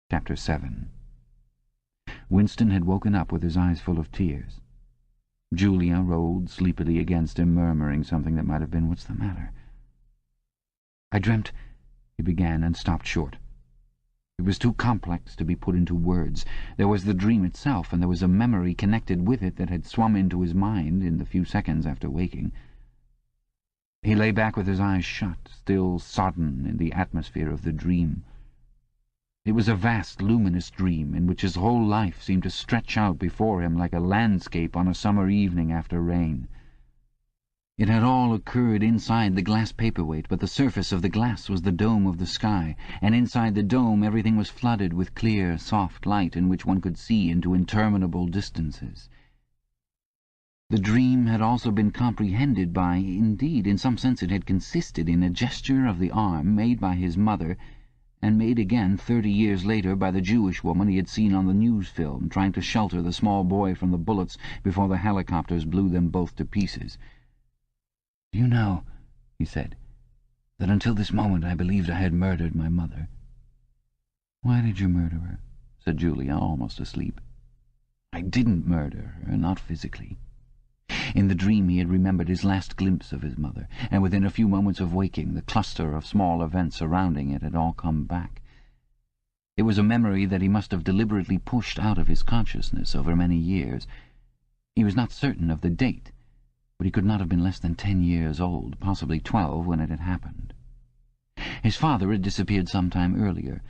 Chapter 7. Winston had woken up with his eyes full of tears. Julia rolled sleepily against him, murmuring something that might have been, "What's the matter?" "I dreamt," he began, and stopped short. It was too complex to be put into words. There was the dream itself, and there was a memory connected with it that had swum into his mind in the few seconds after waking. He lay back with his eyes shut, still sodden in the atmosphere of the dream. It was a vast, luminous dream, in which his whole life seemed to stretch out before him like a landscape on a summer evening after rain. It had all occurred inside the glass paperweight, but the surface of the glass was the dome of the sky, and inside the dome everything was flooded with clear, soft light in which one could see into interminable distances. The dream had also been comprehended by, indeed, in some sense it had consisted in a gesture of the arm made by his mother, and made again 30 years later by the Jewish woman he had seen on the news film, trying to shelter the small boy from the bullets before the helicopters blew them both to pieces. "Do you know," he said, "that until this moment I believed I had murdered my mother?" "Why did you murder her?" said Julia, almost asleep. "I didn't murder her, not physically." In the dream he had remembered his last glimpse of his mother, and within a few moments of waking the cluster of small events surrounding it had all come back. It was a memory that he must have deliberately pushed out of his consciousness over many years. He was not certain of the date, but he could not have been less than 10 years old, possibly 12 when it had happened. His father had disappeared some time earlier.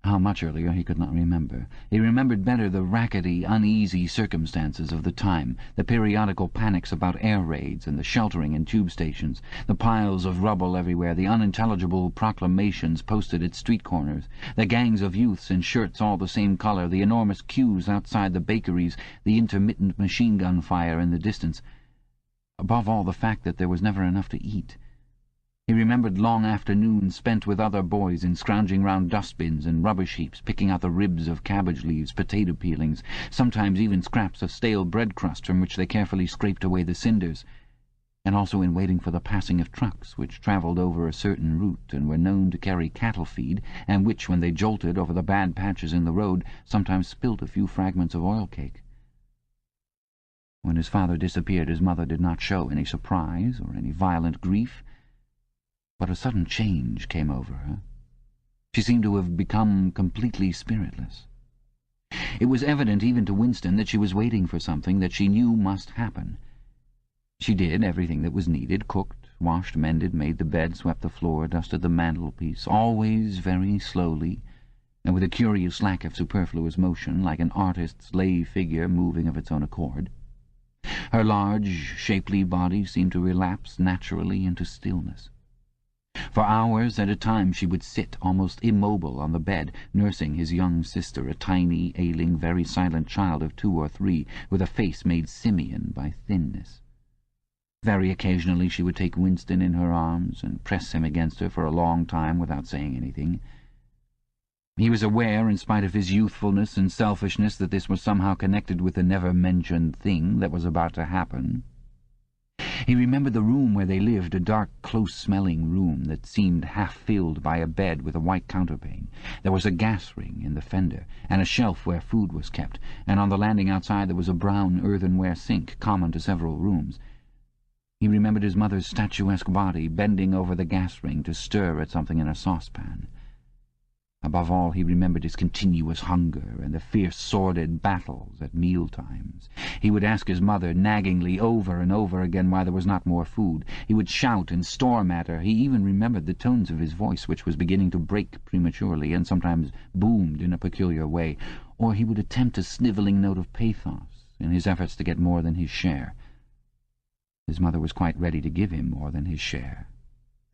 How much earlier he could not remember. He remembered better the rackety, uneasy circumstances of the time, the periodical panics about air raids and the sheltering in tube stations, the piles of rubble everywhere, the unintelligible proclamations posted at street corners, the gangs of youths in shirts all the same colour, the enormous queues outside the bakeries, the intermittent machine-gun fire in the distance. Above all, the fact that there was never enough to eat. He remembered long afternoons spent with other boys in scrounging round dustbins and rubbish heaps, picking out the ribs of cabbage leaves, potato peelings, sometimes even scraps of stale bread crust from which they carefully scraped away the cinders, and also in waiting for the passing of trucks which travelled over a certain route and were known to carry cattle feed, and which, when they jolted over the bad patches in the road, sometimes spilt a few fragments of oil cake. When his father disappeared, his mother did not show any surprise or any violent grief, but a sudden change came over her. She seemed to have become completely spiritless. It was evident even to Winston that she was waiting for something that she knew must happen. She did everything that was needed, cooked, washed, mended, made the bed, swept the floor, dusted the mantelpiece, always very slowly, and with a curious lack of superfluous motion, like an artist's lay figure moving of its own accord. Her large, shapely body seemed to relapse naturally into stillness. For hours at a time she would sit, almost immobile, on the bed, nursing his young sister, a tiny, ailing, very silent child of 2 or 3, with a face made simian by thinness. Very occasionally she would take Winston in her arms and press him against her for a long time without saying anything. He was aware, in spite of his youthfulness and selfishness, that this was somehow connected with the never-mentioned thing that was about to happen. He remembered the room where they lived, a dark, close-smelling room that seemed half-filled by a bed with a white counterpane. There was a gas ring in the fender, and a shelf where food was kept, and on the landing outside there was a brown earthenware sink, common to several rooms. He remembered his mother's statuesque body bending over the gas ring to stir at something in a saucepan. Above all, he remembered his continuous hunger and the fierce, sordid battles at meal-times. He would ask his mother, naggingly, over and over again, why there was not more food. He would shout and storm at her. He even remembered the tones of his voice, which was beginning to break prematurely and sometimes boomed in a peculiar way, or he would attempt a snivelling note of pathos in his efforts to get more than his share. His mother was quite ready to give him more than his share.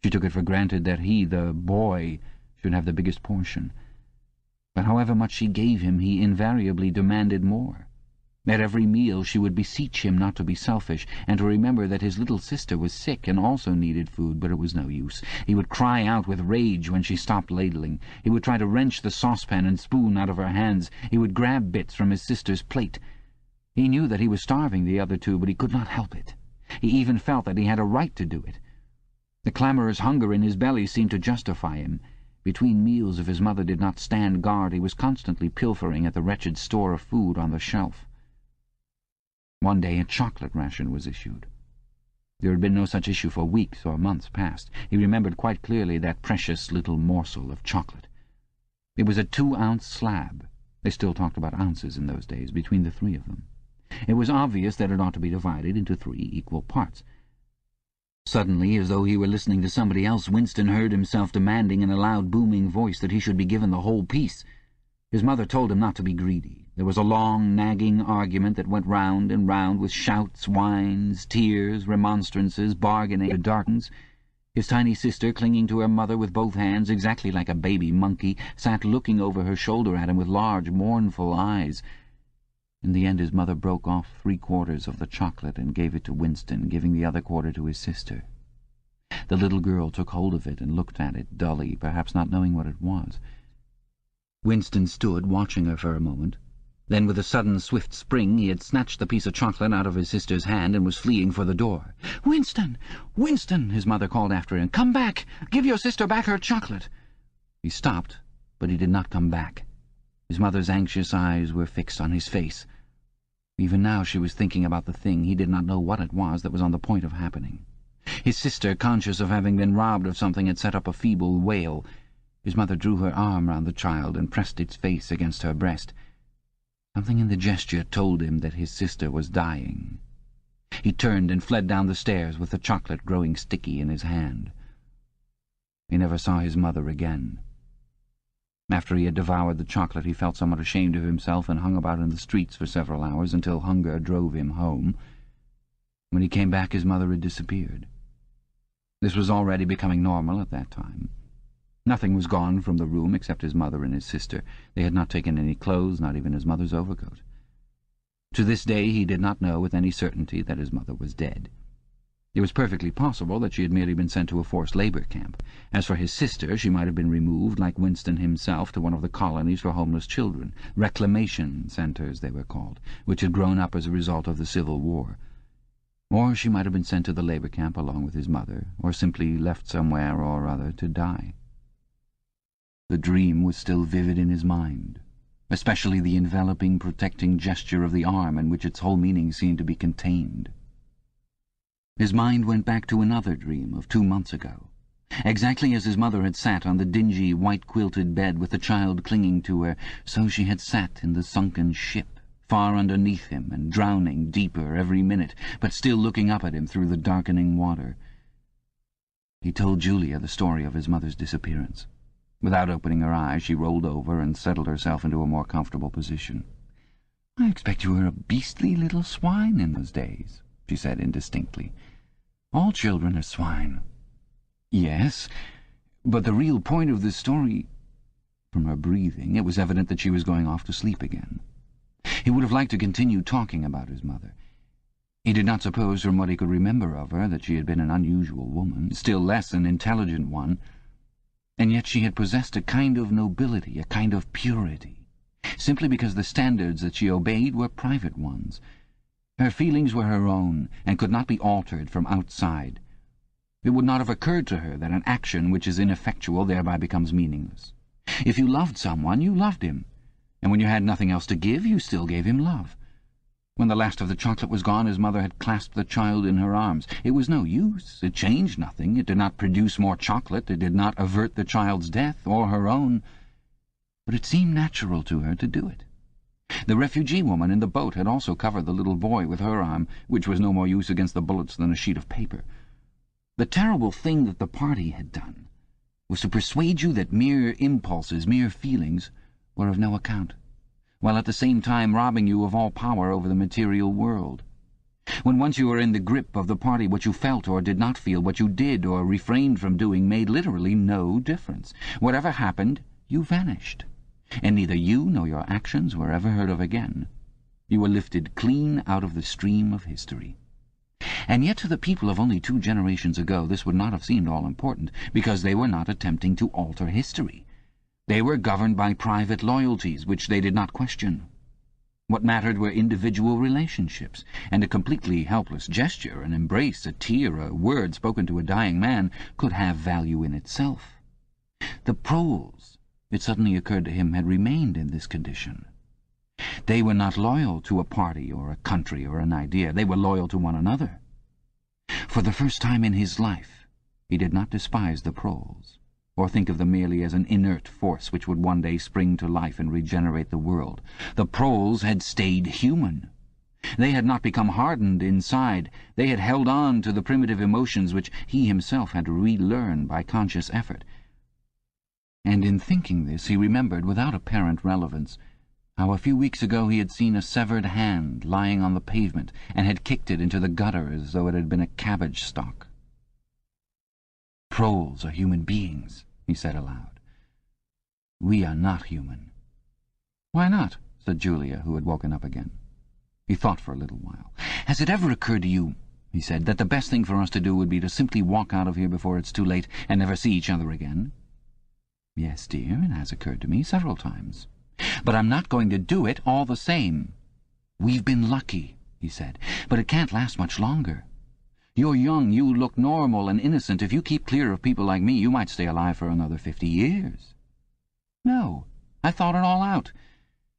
She took it for granted that he, the boy, should have the biggest portion. But however much she gave him, he invariably demanded more. At every meal she would beseech him not to be selfish, and to remember that his little sister was sick and also needed food, but it was no use. He would cry out with rage when she stopped ladling. He would try to wrench the saucepan and spoon out of her hands. He would grab bits from his sister's plate. He knew that he was starving the other two, but he could not help it. He even felt that he had a right to do it. The clamorous hunger in his belly seemed to justify him. Between meals, if his mother did not stand guard, he was constantly pilfering at the wretched store of food on the shelf. One day a chocolate ration was issued. There had been no such issue for weeks or months past. He remembered quite clearly that precious little morsel of chocolate. It was a 2-ounce slab. They still talked about ounces in those days, between the three of them. It was obvious that it ought to be divided into 3 equal parts. Suddenly, as though he were listening to somebody else, Winston heard himself demanding in a loud, booming voice that he should be given the whole piece. His mother told him not to be greedy. There was a long, nagging argument that went round and round, with shouts, whines, tears, remonstrances, bargaining, and darkens. His tiny sister, clinging to her mother with both hands, exactly like a baby monkey, sat looking over her shoulder at him with large, mournful eyes. In the end his mother broke off 3/4 of the chocolate and gave it to Winston, giving the other quarter to his sister. The little girl took hold of it and looked at it dully, perhaps not knowing what it was. Winston stood watching her for a moment. Then, with a sudden, swift spring, he had snatched the piece of chocolate out of his sister's hand and was fleeing for the door. "Winston! Winston!" his mother called after him. "Come back! Give your sister back her chocolate!" He stopped, but he did not come back. His mother's anxious eyes were fixed on his face. Even now she was thinking about the thing. He did not know what it was that was on the point of happening. His sister, conscious of having been robbed of something, had set up a feeble wail. His mother drew her arm round the child and pressed its face against her breast. Something in the gesture told him that his sister was dying. He turned and fled down the stairs with the chocolate growing sticky in his hand. He never saw his mother again. After he had devoured the chocolate, he felt somewhat ashamed of himself and hung about in the streets for several hours until hunger drove him home. When he came back, his mother had disappeared. This was already becoming normal at that time. Nothing was gone from the room except his mother and his sister. They had not taken any clothes, not even his mother's overcoat. To this day he did not know with any certainty that his mother was dead. It was perfectly possible that she had merely been sent to a forced labour camp. As for his sister, she might have been removed, like Winston himself, to one of the colonies for homeless children, reclamation centres they were called, which had grown up as a result of the Civil War. Or she might have been sent to the labour camp along with his mother, or simply left somewhere or other to die. The dream was still vivid in his mind, especially the enveloping, protecting gesture of the arm in which its whole meaning seemed to be contained. His mind went back to another dream of 2 months ago, exactly as his mother had sat on the dingy, white-quilted bed with the child clinging to her, so she had sat in the sunken ship, far underneath him and drowning deeper every minute, but still looking up at him through the darkening water. He told Julia the story of his mother's disappearance. Without opening her eyes, she rolled over and settled herself into a more comfortable position. "I expect you were a beastly little swine in those days," she said indistinctly. "All children are swine." "Yes, but the real point of this story—" From her breathing, it was evident that she was going off to sleep again. He would have liked to continue talking about his mother. He did not suppose, from what he could remember of her, that she had been an unusual woman, still less an intelligent one. And yet she had possessed a kind of nobility, a kind of purity, simply because the standards that she obeyed were private ones. Her feelings were her own, and could not be altered from outside. It would not have occurred to her that an action which is ineffectual thereby becomes meaningless. If you loved someone, you loved him, and when you had nothing else to give, you still gave him love. When the last of the chocolate was gone, his mother had clasped the child in her arms. It was no use. It changed nothing. It did not produce more chocolate. It did not avert the child's death, or her own. But it seemed natural to her to do it. The refugee woman in the boat had also covered the little boy with her arm, which was no more use against the bullets than a sheet of paper. The terrible thing that the party had done was to persuade you that mere impulses, mere feelings, were of no account, while at the same time robbing you of all power over the material world. When once you were in the grip of the party, what you felt or did not feel, what you did or refrained from doing, made literally no difference. Whatever happened, you vanished, and neither you nor your actions were ever heard of again. You were lifted clean out of the stream of history. And yet to the people of only 2 generations ago this would not have seemed all-important, because they were not attempting to alter history. They were governed by private loyalties, which they did not question. What mattered were individual relationships, and a completely helpless gesture, an embrace, a tear, a word spoken to a dying man, could have value in itself. The proles, it suddenly occurred to him, had remained in this condition. They were not loyal to a party or a country or an idea. They were loyal to one another. For the first time in his life, he did not despise the proles, or think of them merely as an inert force which would one day spring to life and regenerate the world. The proles had stayed human. They had not become hardened inside. They had held on to the primitive emotions which he himself had to relearn by conscious effort. And in thinking this, he remembered, without apparent relevance, how a few weeks ago he had seen a severed hand lying on the pavement and had kicked it into the gutter as though it had been a cabbage stalk. "Proles are human beings," he said aloud. "We are not human." "Why not?" said Julia, who had woken up again. He thought for a little while. "Has it ever occurred to you," he said, "that the best thing for us to do would be to simply walk out of here before it's too late and never see each other again?" "Yes, dear, it has occurred to me several times. But I'm not going to do it all the same." "We've been lucky," he said, "but it can't last much longer. You're young, you look normal and innocent. If you keep clear of people like me, you might stay alive for another 50 years. "No, I've thought it all out.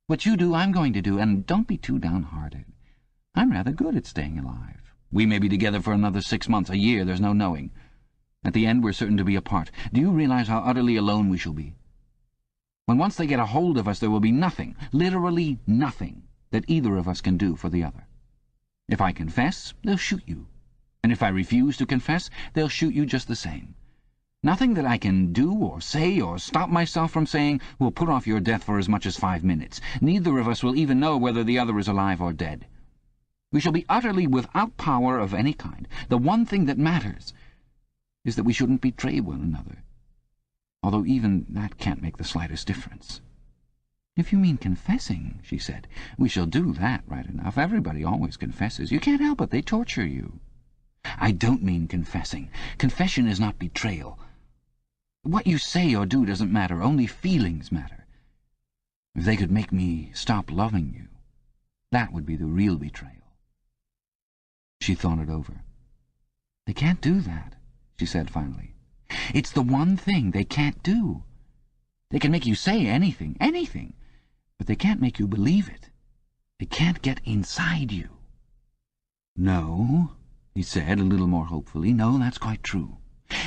What you do, I'm going to do, and don't be too downhearted. I'm rather good at staying alive. We may be together for another 6 months, a year, there's no knowing. At the end, we're certain to be apart. Do you realize how utterly alone we shall be? When once they get a hold of us, there will be nothing, literally nothing, that either of us can do for the other. If I confess, they'll shoot you. And if I refuse to confess, they'll shoot you just the same. Nothing that I can do or say or stop myself from saying will put off your death for as much as 5 minutes. Neither of us will even know whether the other is alive or dead. We shall be utterly without power of any kind. The one thing that matters is that we shouldn't betray one another, although even that can't make the slightest difference." "If you mean confessing," she said, "we shall do that right enough. Everybody always confesses. You can't help it. They torture you." "I don't mean confessing. Confession is not betrayal. What you say or do doesn't matter. Only feelings matter. If they could make me stop loving you, that would be the real betrayal." She thought it over. "They can't do that," she said finally. "It's the one thing they can't do. They can make you say anything, but they can't make you believe it. They can't get inside you." "No," he said, a little more hopefully. "No, that's quite true.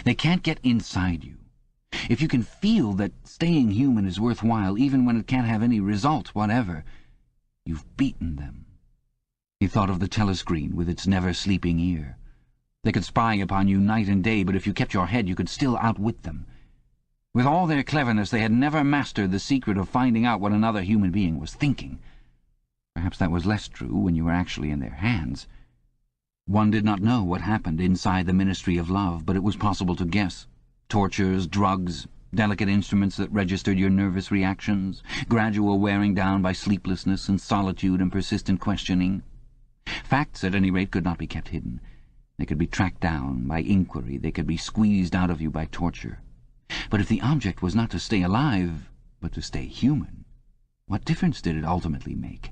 They can't get inside you. If you can feel that staying human is worthwhile, even when it can't have any result whatever, you've beaten them." He thought of the telescreen with its never-sleeping ear. They could spy upon you night and day, but if you kept your head, you could still outwit them. With all their cleverness, they had never mastered the secret of finding out what another human being was thinking. Perhaps that was less true when you were actually in their hands. One did not know what happened inside the Ministry of Love, but it was possible to guess. Tortures, drugs, delicate instruments that registered your nervous reactions, gradual wearing down by sleeplessness and solitude and persistent questioning. Facts, at any rate, could not be kept hidden. They could be tracked down by inquiry. They could be squeezed out of you by torture. But if the object was not to stay alive, but to stay human, what difference did it ultimately make?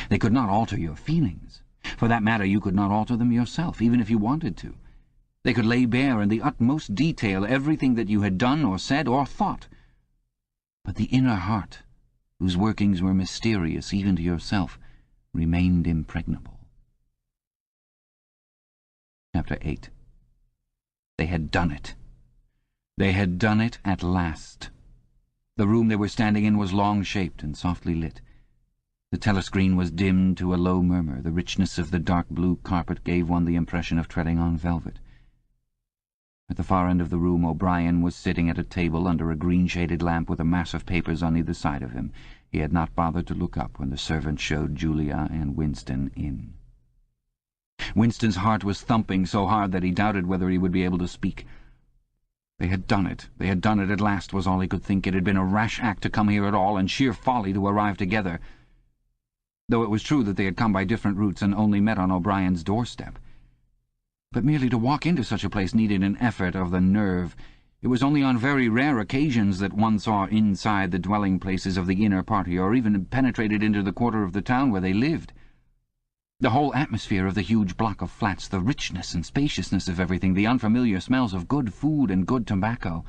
They could not alter your feelings. For that matter, you could not alter them yourself, even if you wanted to. They could lay bare in the utmost detail everything that you had done or said or thought. But the inner heart, whose workings were mysterious even to yourself, remained impregnable. Chapter 8. They had done it. They had done it at last. The room they were standing in was long-shaped and softly lit. The telescreen was dimmed to a low murmur. The richness of the dark blue carpet gave one the impression of treading on velvet. At the far end of the room, O'Brien was sitting at a table under a green-shaded lamp with a mass of papers on either side of him. He had not bothered to look up when the servant showed Julia and Winston in. Winston's heart was thumping so hard that he doubted whether he would be able to speak. They had done it. They had done it at last, was all he could think. It had been a rash act to come here at all, and sheer folly to arrive together, though it was true that they had come by different routes and only met on O'Brien's doorstep. But merely to walk into such a place needed an effort of the nerve. It was only on very rare occasions that one saw inside the dwelling places of the inner party, or even penetrated into the quarter of the town where they lived. The whole atmosphere of the huge block of flats, the richness and spaciousness of everything, the unfamiliar smells of good food and good tobacco,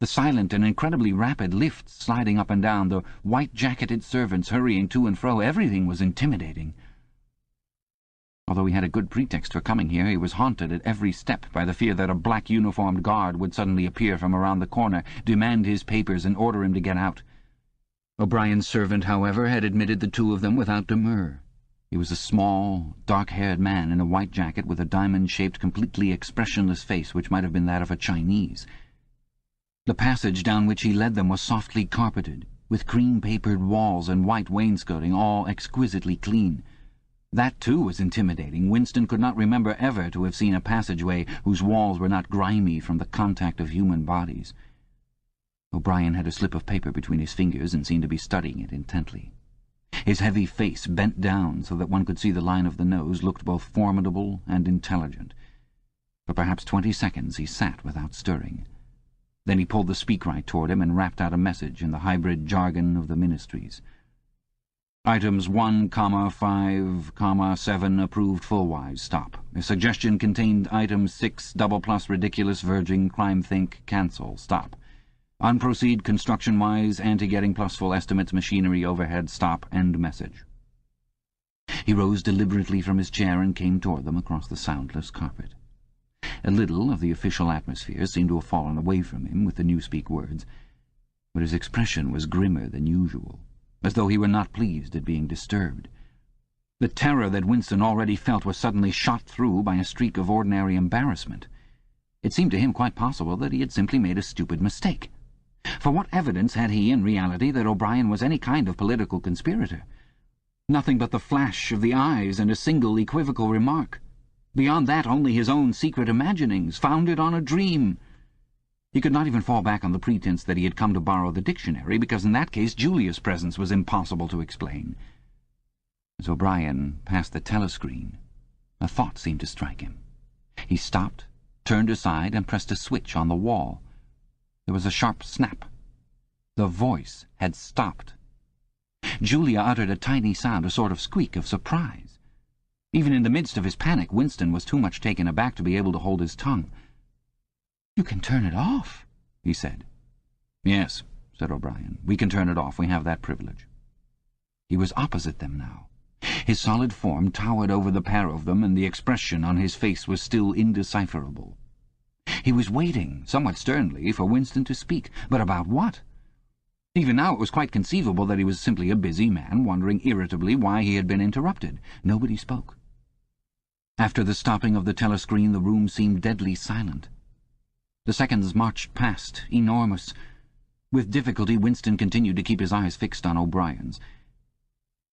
The silent and incredibly rapid lifts sliding up and down, the white-jacketed servants hurrying to and fro, everything was intimidating. Although he had a good pretext for coming here, he was haunted at every step by the fear that a black-uniformed guard would suddenly appear from around the corner, demand his papers, and order him to get out. O'Brien's servant, however, had admitted the two of them without demur. He was a small, dark-haired man in a white jacket with a diamond-shaped, completely expressionless face which might have been that of a Chinese. The passage down which he led them was softly carpeted, with cream-papered walls and white wainscoting, all exquisitely clean. That, too, was intimidating. Winston could not remember ever to have seen a passageway whose walls were not grimy from the contact of human bodies. O'Brien had a slip of paper between his fingers and seemed to be studying it intently. His heavy face, bent down so that one could see the line of the nose, looked both formidable and intelligent. For perhaps 20 seconds he sat without stirring. Then he pulled the speakwrite toward him and rapped out a message in the hybrid jargon of the ministries. Items 1, 5, 7 approved full-wise. Stop. A suggestion contained item 6 double+ ridiculous verging crime think cancel. Stop. Unproceed construction-wise anti-getting plus full estimates machinery overhead. Stop. End message. He rose deliberately from his chair and came toward them across the soundless carpet. A little of the official atmosphere seemed to have fallen away from him with the Newspeak words, but his expression was grimmer than usual, as though he were not pleased at being disturbed. The terror that Winston already felt was suddenly shot through by a streak of ordinary embarrassment. It seemed to him quite possible that he had simply made a stupid mistake. For what evidence had he, in reality, that O'Brien was any kind of political conspirator? Nothing but the flash of the eyes and a single equivocal remark. Beyond that, only his own secret imaginings, founded on a dream. He could not even fall back on the pretense that he had come to borrow the dictionary, because in that case Julia's presence was impossible to explain. As O'Brien passed the telescreen, a thought seemed to strike him. He stopped, turned aside, and pressed a switch on the wall. There was a sharp snap. The voice had stopped. Julia uttered a tiny sound, a sort of squeak of surprise. Even in the midst of his panic, Winston was too much taken aback to be able to hold his tongue. "You can turn it off," he said. "Yes," said O'Brien. "We can turn it off. We have that privilege." He was opposite them now. His solid form towered over the pair of them, and the expression on his face was still indecipherable. He was waiting, somewhat sternly, for Winston to speak. But about what? Even now it was quite conceivable that he was simply a busy man, wondering irritably why he had been interrupted. Nobody spoke. After the stopping of the telescreen, the room seemed deadly silent. The seconds marched past, enormous. With difficulty, Winston continued to keep his eyes fixed on O'Brien's.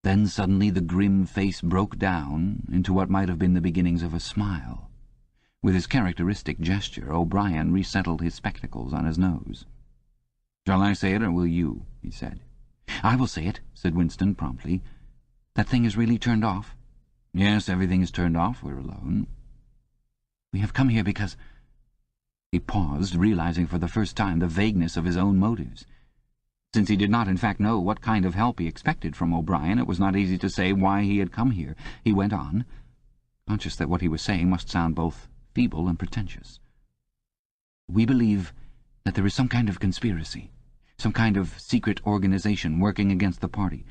Then suddenly the grim face broke down into what might have been the beginnings of a smile. With his characteristic gesture, O'Brien resettled his spectacles on his nose. "Shall I say it, or will you?" he said. "I will say it," said Winston promptly. "That thing is really turned off?" "Yes, everything is turned off. We're alone." "We have come here because—" He paused, realizing for the first time the vagueness of his own motives. Since he did not in fact know what kind of help he expected from O'Brien, it was not easy to say why he had come here. He went on, conscious that what he was saying must sound both feeble and pretentious. "We believe that there is some kind of conspiracy, some kind of secret organization working against the party,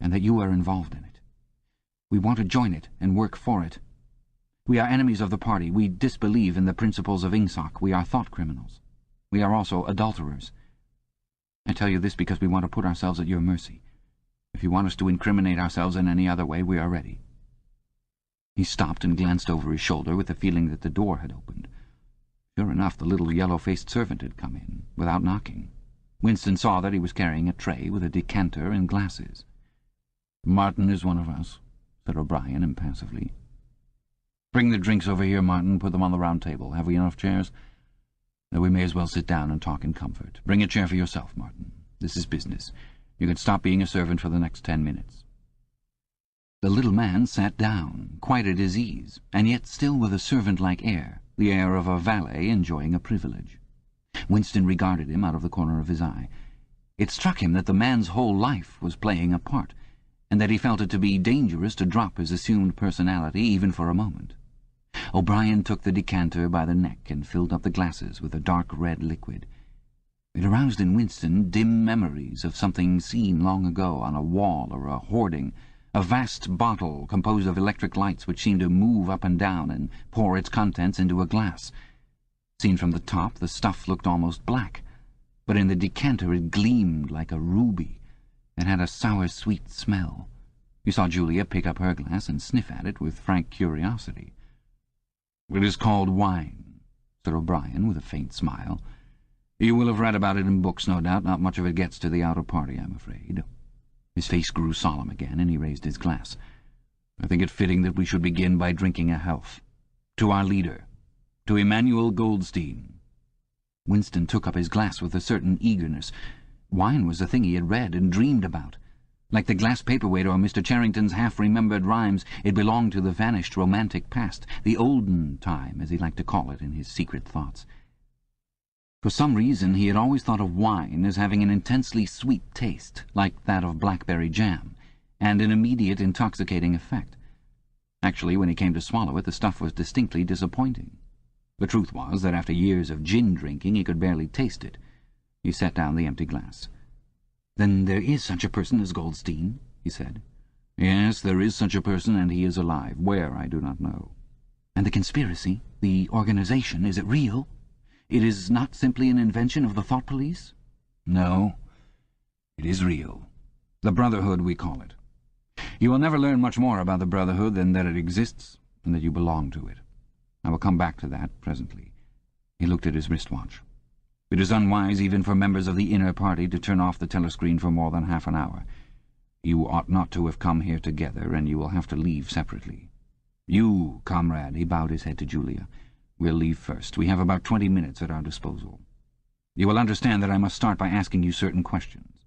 and that you are involved in it. We want to join it and work for it. We are enemies of the party. We disbelieve in the principles of Ingsoc. We are thought criminals. We are also adulterers. I tell you this because we want to put ourselves at your mercy. If you want us to incriminate ourselves in any other way, we are ready." He stopped and glanced over his shoulder with the feeling that the door had opened. Sure enough, the little yellow-faced servant had come in, without knocking. Winston saw that he was carrying a tray with a decanter and glasses. "Martin is one of us," said O'Brien impassively. "Bring the drinks over here, Martin. Put them on the round table. Have we enough chairs? We may as well sit down and talk in comfort. Bring a chair for yourself, Martin. This is business. You can stop being a servant for the next 10 minutes. The little man sat down, quite at his ease, and yet still with a servant-like air, the air of a valet enjoying a privilege. Winston regarded him out of the corner of his eye. It struck him that the man's whole life was playing a part, and that he felt it to be dangerous to drop his assumed personality even for a moment. O'Brien took the decanter by the neck and filled up the glasses with a dark red liquid. It aroused in Winston dim memories of something seen long ago on a wall or a hoarding, a vast bottle composed of electric lights which seemed to move up and down and pour its contents into a glass. Seen from the top, the stuff looked almost black, but in the decanter it gleamed like a ruby and had a sour-sweet smell. You saw Julia pick up her glass and sniff at it with frank curiosity. "It is called wine," said O'Brien with a faint smile. "You will have read about it in books, no doubt. Not much of it gets to the outer party, I'm afraid." His face grew solemn again, and he raised his glass. "I think it fitting that we should begin by drinking a health. To our leader, to Emmanuel Goldstein." Winston took up his glass with a certain eagerness. Wine was a thing he had read and dreamed about. Like the glass paperweight or Mr. Charrington's half-remembered rhymes, it belonged to the vanished romantic past, the olden time, as he liked to call it in his secret thoughts. For some reason he had always thought of wine as having an intensely sweet taste, like that of blackberry jam, and an immediate intoxicating effect. Actually, when he came to swallow it, the stuff was distinctly disappointing. The truth was that after years of gin drinking he could barely taste it. He set down the empty glass. "Then there is such a person as Goldstein?" he said. "Yes, there is such a person, and he is alive. Where, I do not know." "And the conspiracy, the organization, is it real? It is not simply an invention of the thought police?" "No, it is real. The Brotherhood, we call it. You will never learn much more about the Brotherhood than that it exists and that you belong to it. I will come back to that presently." He looked at his wristwatch. "It is unwise even for members of the inner party to turn off the telescreen for more than half an hour. You ought not to have come here together, and you will have to leave separately. You, comrade," he bowed his head to Julia, "will leave first. We have about 20 minutes at our disposal. You will understand that I must start by asking you certain questions.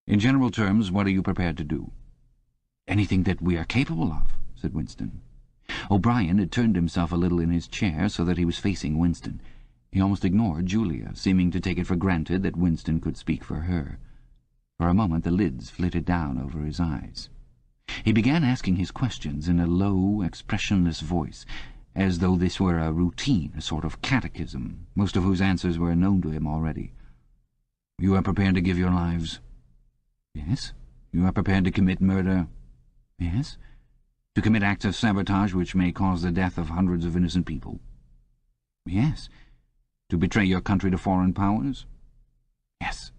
In general terms, what are you prepared to do?" "Anything that we are capable of," said Winston. O'Brien had turned himself a little in his chair so that he was facing Winston. He almost ignored Julia, seeming to take it for granted that Winston could speak for her. For a moment the lids flitted down over his eyes. He began asking his questions in a low, expressionless voice, as though this were a routine, a sort of catechism, most of whose answers were known to him already. "You are prepared to give your lives?" "Yes." "You are prepared to commit murder?" "Yes." "To commit acts of sabotage which may cause the death of hundreds of innocent people?" "Yes." "To betray your country to foreign powers?" "Yes."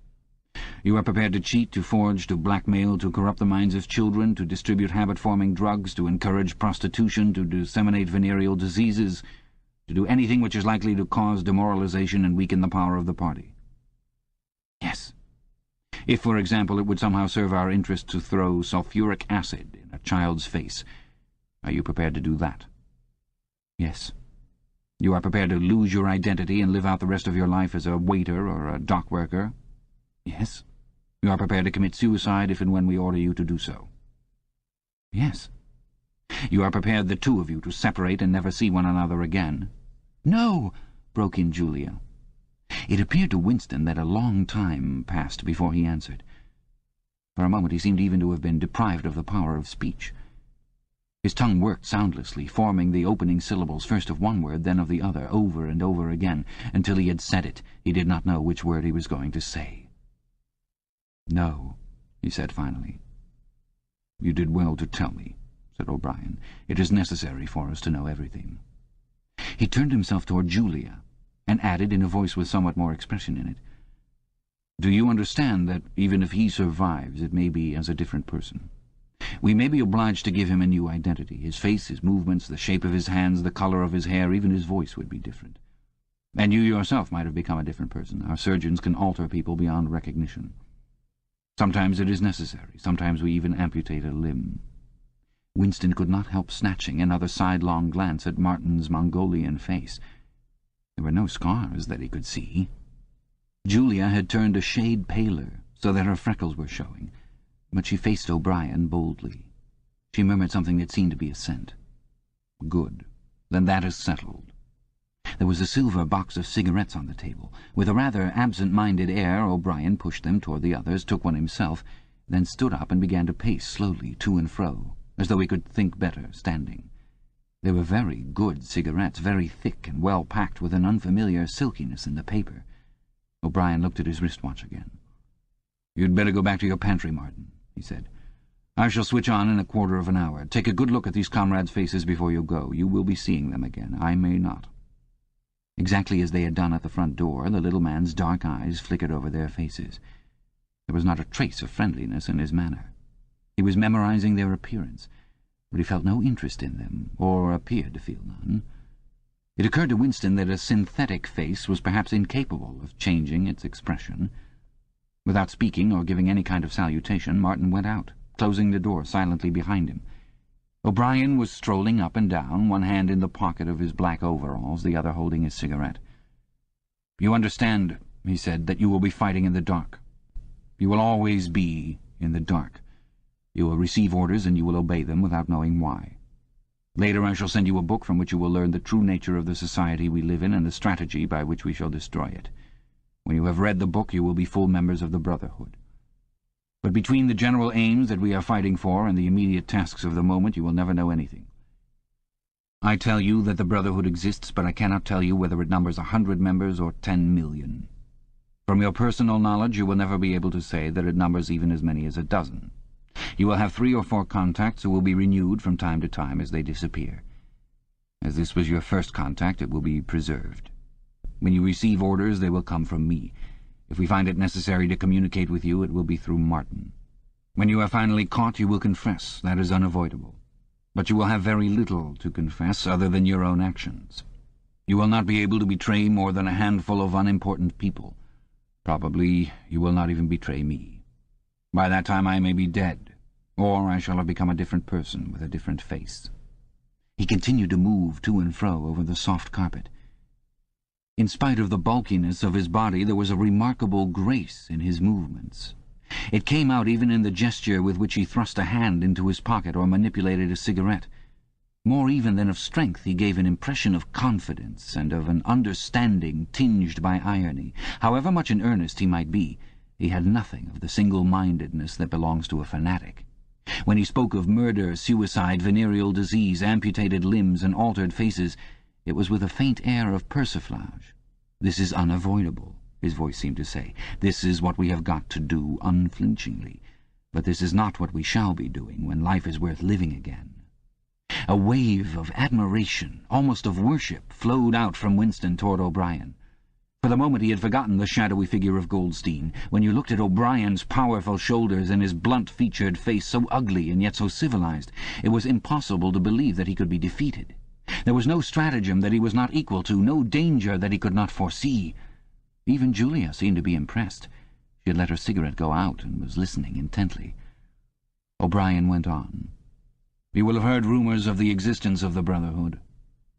"You are prepared to cheat, to forge, to blackmail, to corrupt the minds of children, to distribute habit-forming drugs, to encourage prostitution, to disseminate venereal diseases, to do anything which is likely to cause demoralization and weaken the power of the party?" "Yes." "If, for example, it would somehow serve our interest to throw sulfuric acid in a child's face, are you prepared to do that?" "Yes." "You are prepared to lose your identity and live out the rest of your life as a waiter or a dock worker?" "Yes." "You are prepared to commit suicide if and when we order you to do so?" "Yes." "You are prepared, the two of you, to separate and never see one another again?" "No!" broke in Julia. It appeared to Winston that a long time passed before he answered. For a moment he seemed even to have been deprived of the power of speech. His tongue worked soundlessly, forming the opening syllables first of one word, then of the other, over and over again, until he had said it. He did not know which word he was going to say. "No," he said finally. "You did well to tell me," said O'Brien. "It is necessary for us to know everything." He turned himself toward Julia, and added in a voice with somewhat more expression in it, "Do you understand that even if he survives, it may be as a different person? We may be obliged to give him a new identity. His face, his movements, the shape of his hands, the colour of his hair, even his voice would be different. And you yourself might have become a different person. Our surgeons can alter people beyond recognition. Sometimes it is necessary. Sometimes we even amputate a limb." Winston could not help snatching another sidelong glance at Martin's Mongolian face. There were no scars that he could see. Julia had turned a shade paler, so that her freckles were showing, but she faced O'Brien boldly. She murmured something that seemed to be assent. "Good. Then that is settled." There was a silver box of cigarettes on the table. With a rather absent-minded air, O'Brien pushed them toward the others, took one himself, then stood up and began to pace slowly to and fro, as though he could think better standing. They were very good cigarettes, very thick and well packed, with an unfamiliar silkiness in the paper. O'Brien looked at his wristwatch again. "You'd better go back to your pantry, Martin," he said. "I shall switch on in a quarter of an hour. Take a good look at these comrades' faces before you go. You will be seeing them again. I may not." Exactly as they had done at the front door, the little man's dark eyes flickered over their faces. There was not a trace of friendliness in his manner. He was memorizing their appearance, but he felt no interest in them, or appeared to feel none. It occurred to Winston that a synthetic face was perhaps incapable of changing its expression. Without speaking or giving any kind of salutation, Martin went out, closing the door silently behind him. O'Brien was strolling up and down, one hand in the pocket of his black overalls, the other holding his cigarette. "You understand," he said, "that you will be fighting in the dark. You will always be in the dark. You will receive orders and you will obey them without knowing why. Later I shall send you a book from which you will learn the true nature of the society we live in and the strategy by which we shall destroy it. When you have read the book you will be full members of the Brotherhood. But between the general aims that we are fighting for and the immediate tasks of the moment you will never know anything. I tell you that the Brotherhood exists, but I cannot tell you whether it numbers 100 members or 10 million. From your personal knowledge you will never be able to say that it numbers even as many as a dozen. You will have 3 or 4 contacts who will be renewed from time to time as they disappear. As this was your first contact, it will be preserved. When you receive orders, they will come from me. If we find it necessary to communicate with you, it will be through Martin. When you are finally caught, you will confess. That is unavoidable. But you will have very little to confess other than your own actions. You will not be able to betray more than a handful of unimportant people. Probably you will not even betray me. By that time I may be dead, or I shall have become a different person with a different face." He continued to move to and fro over the soft carpet. In spite of the bulkiness of his body, there was a remarkable grace in his movements. It came out even in the gesture with which he thrust a hand into his pocket or manipulated a cigarette. More even than of strength, he gave an impression of confidence and of an understanding tinged by irony. However much in earnest he might be, he had nothing of the single-mindedness that belongs to a fanatic. When he spoke of murder, suicide, venereal disease, amputated limbs, and altered faces, it was with a faint air of persiflage. "This is unavoidable," his voice seemed to say. "This is what we have got to do unflinchingly. But this is not what we shall be doing when life is worth living again." A wave of admiration, almost of worship, flowed out from Winston toward O'Brien. For the moment he had forgotten the shadowy figure of Goldstein. When you looked at O'Brien's powerful shoulders and his blunt-featured face, so ugly and yet so civilized, it was impossible to believe that he could be defeated. There was no stratagem that he was not equal to, no danger that he could not foresee. Even Julia seemed to be impressed. She had let her cigarette go out and was listening intently. O'Brien went on. "You will have heard rumours of the existence of the Brotherhood.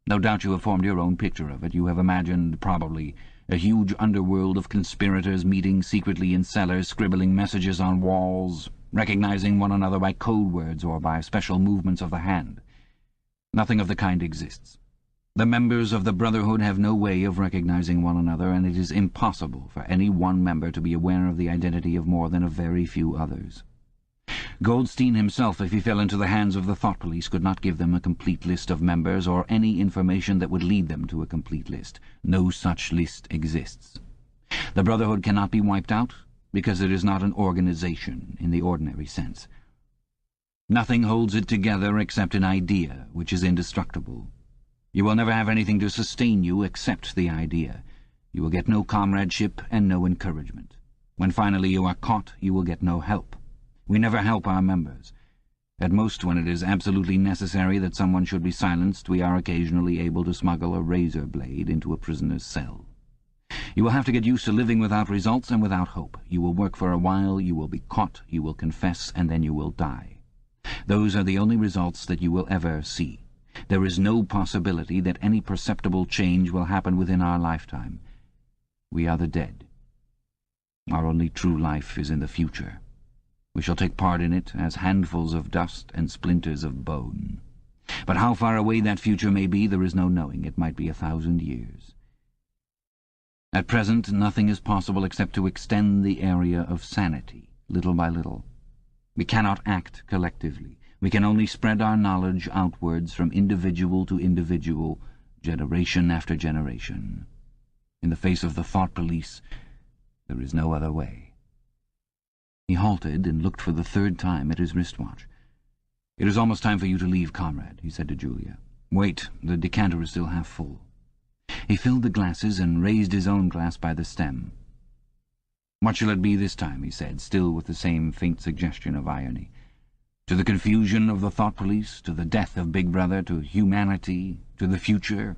No doubt you have formed your own picture of it. You have imagined, probably, a huge underworld of conspirators meeting secretly in cellars, scribbling messages on walls, recognizing one another by code words or by special movements of the hand. Nothing of the kind exists. The members of the Brotherhood have no way of recognizing one another, and it is impossible for any one member to be aware of the identity of more than a very few others. Goldstein himself, if he fell into the hands of the thought police, could not give them a complete list of members or any information that would lead them to a complete list. No such list exists. The Brotherhood cannot be wiped out because it is not an organization in the ordinary sense. Nothing holds it together except an idea, which is indestructible. You will never have anything to sustain you except the idea. You will get no comradeship and no encouragement. When finally you are caught, you will get no help. We never help our members. At most, when it is absolutely necessary that someone should be silenced, we are occasionally able to smuggle a razor blade into a prisoner's cell. You will have to get used to living without results and without hope. You will work for a while, you will be caught, you will confess, and then you will die. Those are the only results that you will ever see. There is no possibility that any perceptible change will happen within our lifetime. We are the dead. Our only true life is in the future. We shall take part in it as handfuls of dust and splinters of bone. But how far away that future may be, there is no knowing. It might be 1,000 years. At present, nothing is possible except to extend the area of sanity, little by little. We cannot act collectively. We can only spread our knowledge outwards from individual to individual, generation after generation. In the face of the thought police, There is no other way." He halted and looked for the third time at his wristwatch. "It is almost time for you to leave, comrade," he said to Julia. "Wait, the decanter is still half full." He filled the glasses and raised his own glass by the stem. "What shall it be this time?" he said, still with the same faint suggestion of irony. "To the confusion of the thought police, to the death of Big Brother, to humanity, to the future?"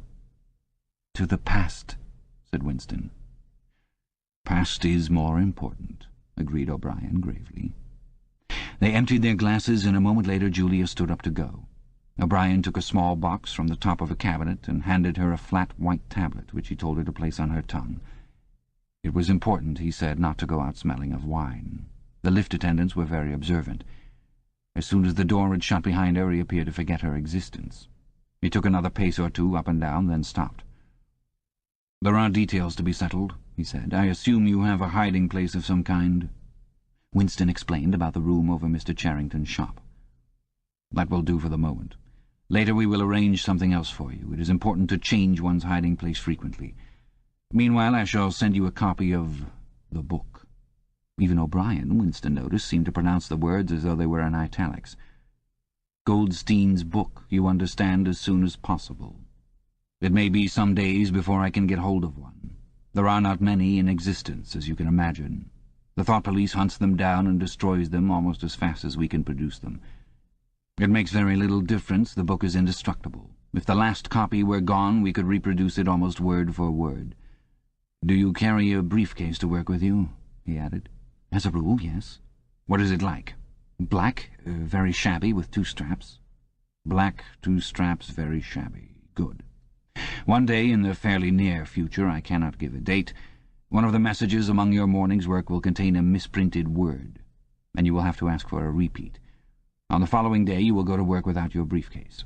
"To the past," said Winston. "Past is more important," agreed O'Brien gravely. They emptied their glasses, and a moment later Julia stood up to go. O'Brien took a small box from the top of a cabinet and handed her a flat white tablet, which he told her to place on her tongue. It was important, he said, not to go out smelling of wine. The lift attendants were very observant. As soon as the door had shut behind her, he appeared to forget her existence. He took another pace or two up and down, then stopped. "There are details to be settled," he said. "I assume you have a hiding place of some kind?" Winston explained about the room over Mr. Charrington's shop. "That will do for the moment. Later we will arrange something else for you. It is important to change one's hiding place frequently. Meanwhile, I shall send you a copy of the book." Even O'Brien, Winston noticed, seemed to pronounce the words as though they were in italics. "Goldstein's book, you understand, as soon as possible. It may be some days before I can get hold of one. There are not many in existence, as you can imagine. The thought police hunts them down and destroys them almost as fast as we can produce them. It makes very little difference. The book is indestructible. If the last copy were gone, we could reproduce it almost word for word. Do you carry a briefcase to work with you?" he added. "As a rule, yes." "What is it like?" "Black, very shabby, with 2 straps." "Black, 2 straps, very shabby. Good. One day in the fairly near future, I cannot give a date, one of the messages among your morning's work will contain a misprinted word, and you will have to ask for a repeat. On the following day you will go to work without your briefcase.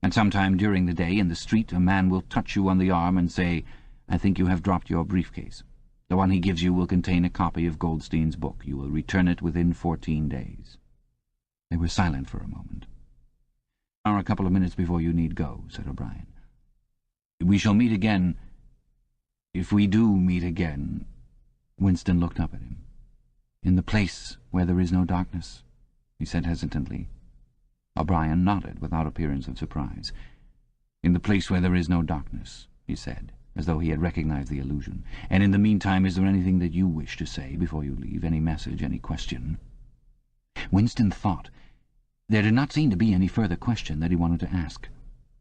And sometime during the day, in the street, a man will touch you on the arm and say, 'I think you have dropped your briefcase.' The one he gives you will contain a copy of Goldstein's book. You will return it within 14 days. They were silent for a moment. "There are a couple of minutes before you need go," said O'Brien. "We shall meet again. If we do meet again—" Winston looked up at him. "In the place where there is no darkness," he said hesitantly. O'Brien nodded without appearance of surprise. "In the place where there is no darkness," he said, as though he had recognized the allusion. "And in the meantime, is there anything that you wish to say before you leave? Any message, any question?" Winston thought. There did not seem to be any further question that he wanted to ask.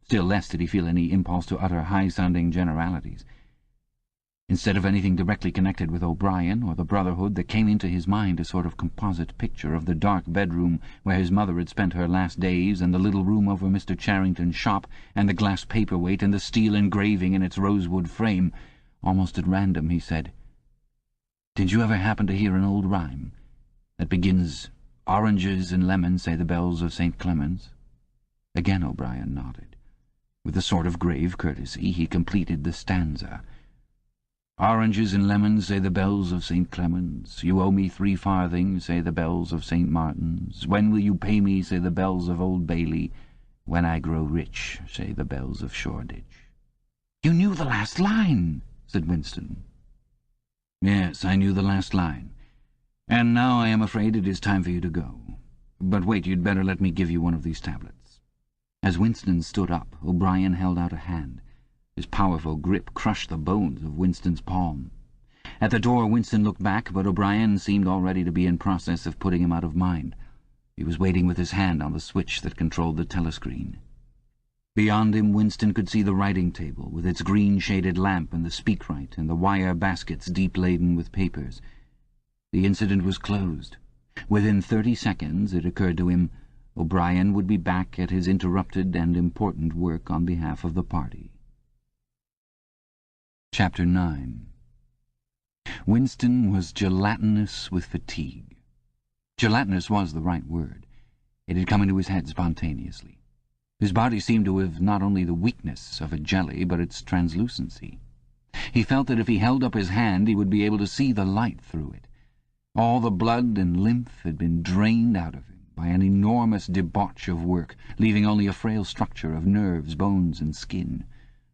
Still less did he feel any impulse to utter high-sounding generalities. Instead of anything directly connected with O'Brien or the Brotherhood, there came into his mind a sort of composite picture of the dark bedroom where his mother had spent her last days, and the little room over Mr. Charrington's shop, and the glass paperweight, and the steel engraving in its rosewood frame. Almost at random, he said, "Did you ever happen to hear an old rhyme that begins, 'Oranges and lemons say the bells of St. Clement's'?" Again O'Brien nodded. With a sort of grave courtesy, he completed the stanza. "Oranges and lemons, say the bells of St. Clement's. You owe me 3 farthings, say the bells of St. Martin's. When will you pay me, say the bells of Old Bailey. When I grow rich, say the bells of Shoreditch." "You knew the last line," said Winston. "Yes, I knew the last line. And now I am afraid it is time for you to go. But wait, you'd better let me give you one of these tablets." As Winston stood up, O'Brien held out a hand. His powerful grip crushed the bones of Winston's palm. At the door Winston looked back, but O'Brien seemed already to be in process of putting him out of mind. He was waiting with his hand on the switch that controlled the telescreen. Beyond him Winston could see the writing table, with its green-shaded lamp and the speakwrite, and the wire baskets deep laden with papers. The incident was closed. Within 30 seconds, it occurred to him, O'Brien would be back at his interrupted and important work on behalf of the party. Chapter 9. Winston was gelatinous with fatigue. Gelatinous was the right word. It had come into his head spontaneously. His body seemed to have not only the weakness of a jelly, but its translucency. He felt that if he held up his hand, he would be able to see the light through it. All the blood and lymph had been drained out of him by an enormous debauch of work, leaving only a frail structure of nerves, bones, and skin.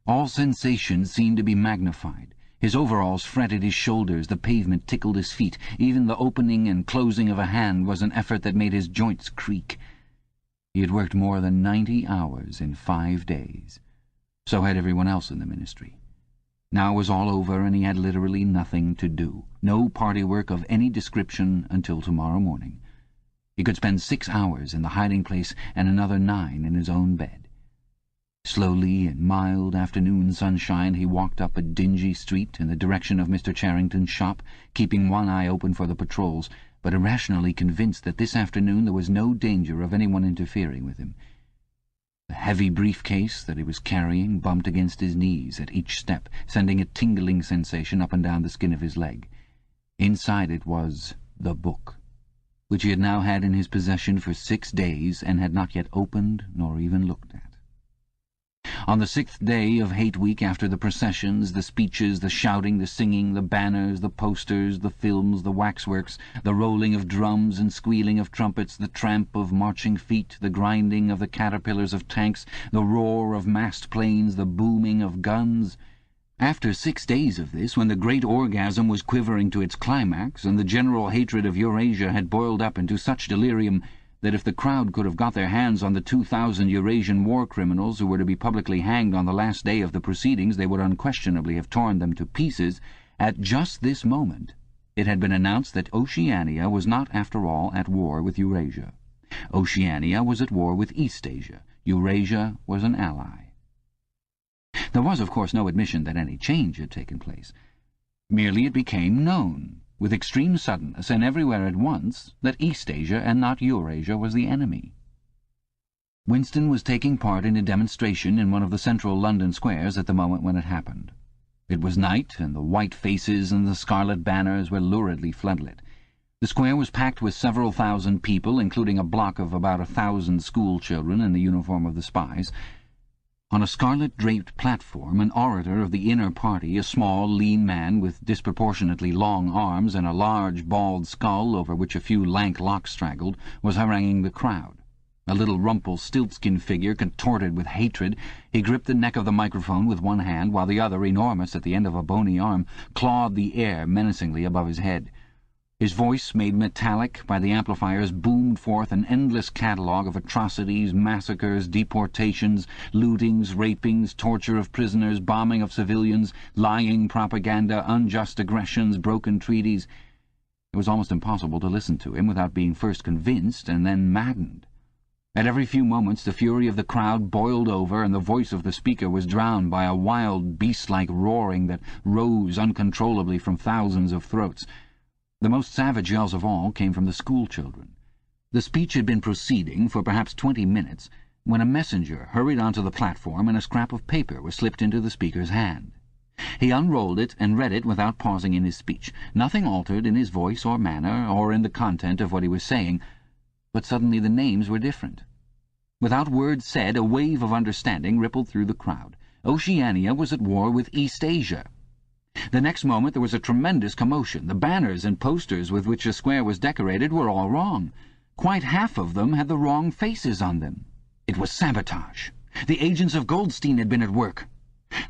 All sensations seemed to be magnified. His overalls fretted his shoulders, the pavement tickled his feet. Even the opening and closing of a hand was an effort that made his joints creak. He had worked more than 90 hours in 5 days. So had everyone else in the ministry. Now it was all over, and he had literally nothing to do. No party work of any description until tomorrow morning. He could spend 6 hours in the hiding place and another 9 in his own bed. Slowly, in mild afternoon sunshine, he walked up a dingy street in the direction of Mr. Charrington's shop, keeping one eye open for the patrols, but irrationally convinced that this afternoon there was no danger of anyone interfering with him. The heavy briefcase that he was carrying bumped against his knees at each step, sending a tingling sensation up and down the skin of his leg. Inside it was the book, which he had now had in his possession for 6 days and had not yet opened nor even looked at. On the 6th day of Hate Week, after the processions, the speeches, the shouting, the singing, the banners, the posters, the films, the waxworks, the rolling of drums and squealing of trumpets, the tramp of marching feet, the grinding of the caterpillars of tanks, the roar of massed planes, the booming of guns— after 6 days of this, when the great orgasm was quivering to its climax, and the general hatred of Eurasia had boiled up into such delirium that if the crowd could have got their hands on the 2,000 Eurasian war criminals who were to be publicly hanged on the last day of the proceedings, they would unquestionably have torn them to pieces, at just this moment it had been announced that Oceania was not, after all, at war with Eurasia. Oceania was at war with Eastasia. Eurasia was an ally. There was, of course, no admission that any change had taken place. Merely it became known, with extreme suddenness and everywhere at once, that Eastasia and not Eurasia was the enemy. Winston was taking part in a demonstration in one of the central London squares at the moment when it happened. It was night, and the white faces and the scarlet banners were luridly floodlit. The square was packed with several thousand people, including a block of about 1,000 school children in the uniform of the spies. On a scarlet-draped platform, an orator of the inner party, a small, lean man with disproportionately long arms and a large, bald skull over which a few lank locks straggled, was haranguing the crowd. A little Rumpelstiltskin figure, contorted with hatred, he gripped the neck of the microphone with one hand, while the other, enormous at the end of a bony arm, clawed the air menacingly above his head. His voice, made metallic by the amplifiers, boomed forth an endless catalogue of atrocities, massacres, deportations, lootings, rapings, torture of prisoners, bombing of civilians, lying propaganda, unjust aggressions, broken treaties. It was almost impossible to listen to him without being first convinced and then maddened. At every few moments the fury of the crowd boiled over, and the voice of the speaker was drowned by a wild, beast-like roaring that rose uncontrollably from thousands of throats. The most savage yells of all came from the school children. The speech had been proceeding for perhaps 20 minutes when a messenger hurried onto the platform and a scrap of paper was slipped into the speaker's hand. He unrolled it and read it without pausing in his speech. Nothing altered in his voice or manner or in the content of what he was saying, but suddenly the names were different. Without words said, a wave of understanding rippled through the crowd. Oceania was at war with Eastasia. The next moment there was a tremendous commotion. The banners and posters with which the square was decorated were all wrong. Quite half of them had the wrong faces on them. It was sabotage. The agents of Goldstein had been at work.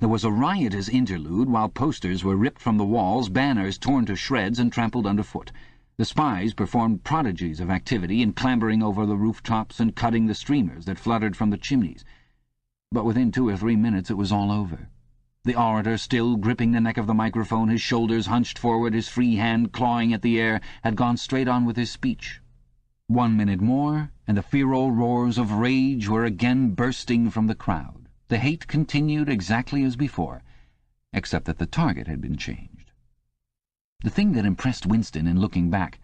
There was a riotous interlude while posters were ripped from the walls, banners torn to shreds and trampled underfoot. The spies performed prodigies of activity in clambering over the rooftops and cutting the streamers that fluttered from the chimneys. But within 2 or 3 minutes it was all over. The orator, still gripping the neck of the microphone, his shoulders hunched forward, his free hand clawing at the air, had gone straight on with his speech. 1 minute more, and the feral roars of rage were again bursting from the crowd. The hate continued exactly as before, except that the target had been changed. The thing that impressed Winston in looking back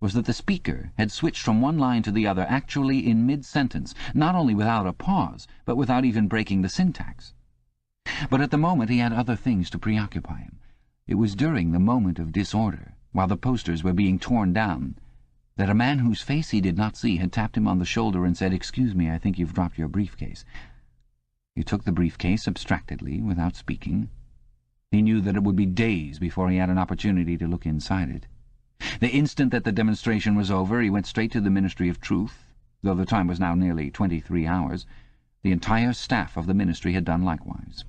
was that the speaker had switched from one line to the other actually in mid-sentence, not only without a pause, but without even breaking the syntax. But at the moment he had other things to preoccupy him. It was during the moment of disorder, while the posters were being torn down, that a man whose face he did not see had tapped him on the shoulder and said, "Excuse me, I think you've dropped your briefcase." He took the briefcase abstractedly, without speaking. He knew that it would be days before he had an opportunity to look inside it. The instant that the demonstration was over, he went straight to the Ministry of Truth, though the time was now nearly 23 hours. The entire staff of the ministry had done likewise.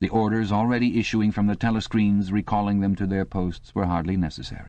The orders already issuing from the telescreens recalling them to their posts were hardly necessary.